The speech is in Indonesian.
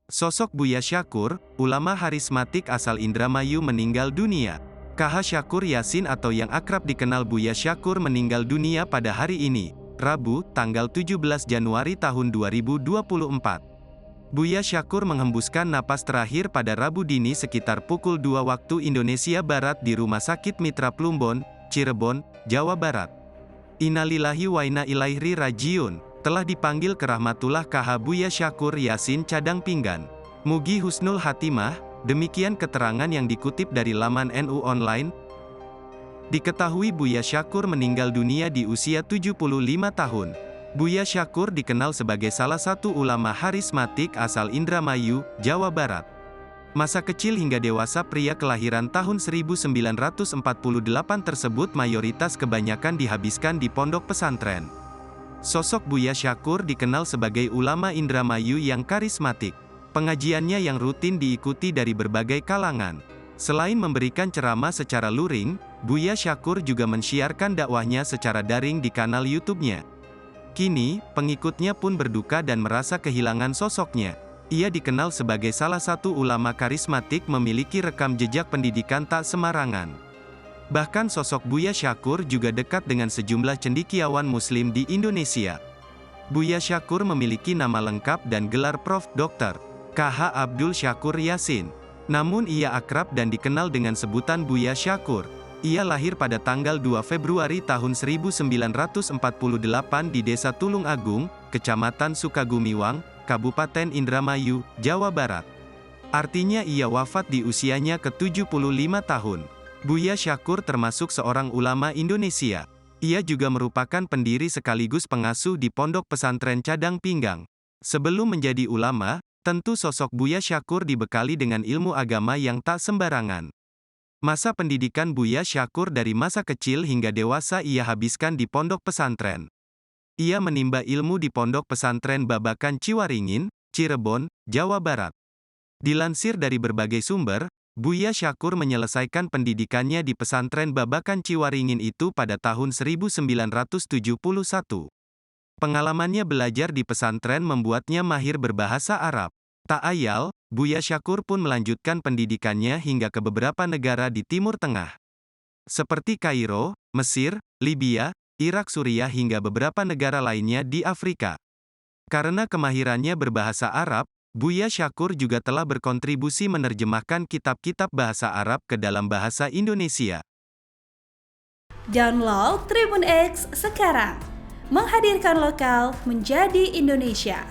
Sosok Buya Syakur, ulama harismatik asal Indramayu meninggal dunia. KH Syakur Yasin atau yang akrab dikenal Buya Syakur meninggal dunia pada hari ini, Rabu, tanggal 17 Januari tahun 2024. Buya Syakur menghembuskan napas terakhir pada Rabu dini sekitar pukul 2 waktu Indonesia Barat di Rumah Sakit Mitra Plumbon, Cirebon, Jawa Barat. Innalillahi wa inna ilaihi rajiun. Telah dipanggil ke rahmatullah KH Buya Syakur Yasin Cadang Pinggan. Mugi husnul hatimah, demikian keterangan yang dikutip dari laman NU Online. Diketahui Buya Syakur meninggal dunia di usia 75 tahun. Buya Syakur dikenal sebagai salah satu ulama harismatik asal Indramayu, Jawa Barat. Masa kecil hingga dewasa pria kelahiran tahun 1948 tersebut mayoritas kebanyakan dihabiskan di pondok pesantren. Sosok Buya Syakur dikenal sebagai ulama Indramayu yang karismatik. Pengajiannya yang rutin diikuti dari berbagai kalangan. Selain memberikan ceramah secara luring, Buya Syakur juga mensiarkan dakwahnya secara daring di kanal YouTube-nya. Kini, pengikutnya pun berduka dan merasa kehilangan sosoknya. Ia dikenal sebagai salah satu ulama karismatik memiliki rekam jejak pendidikan tak sembarangan. Bahkan sosok Buya Syakur juga dekat dengan sejumlah cendekiawan muslim di Indonesia. Buya Syakur memiliki nama lengkap dan gelar Prof. Dr. KH Abdul Syakur Yasin. Namun ia akrab dan dikenal dengan sebutan Buya Syakur. Ia lahir pada tanggal 2 Februari tahun 1948 di Desa Tulung Agung, Kecamatan Sukagumiwang, Kabupaten Indramayu, Jawa Barat. Artinya ia wafat di usianya ke-75 tahun. Buya Syakur termasuk seorang ulama Indonesia. Ia juga merupakan pendiri sekaligus pengasuh di Pondok Pesantren Cadang Pinggan. Sebelum menjadi ulama, tentu sosok Buya Syakur dibekali dengan ilmu agama yang tak sembarangan. Masa pendidikan Buya Syakur dari masa kecil hingga dewasa ia habiskan di pondok pesantren. Ia menimba ilmu di Pondok Pesantren Babakan Ciwaringin, Cirebon, Jawa Barat. Dilansir dari berbagai sumber, Buya Syakur menyelesaikan pendidikannya di pesantren Babakan Ciwaringin itu pada tahun 1971. Pengalamannya belajar di pesantren membuatnya mahir berbahasa Arab. Tak ayal, Buya Syakur pun melanjutkan pendidikannya hingga ke beberapa negara di Timur Tengah. Seperti Kairo, Mesir, Libya, Irak, Suriah hingga beberapa negara lainnya di Afrika. Karena kemahirannya berbahasa Arab, Buya Syakur juga telah berkontribusi menerjemahkan kitab-kitab bahasa Arab ke dalam bahasa Indonesia. Download Tribun X sekarang, menghadirkan lokal menjadi Indonesia.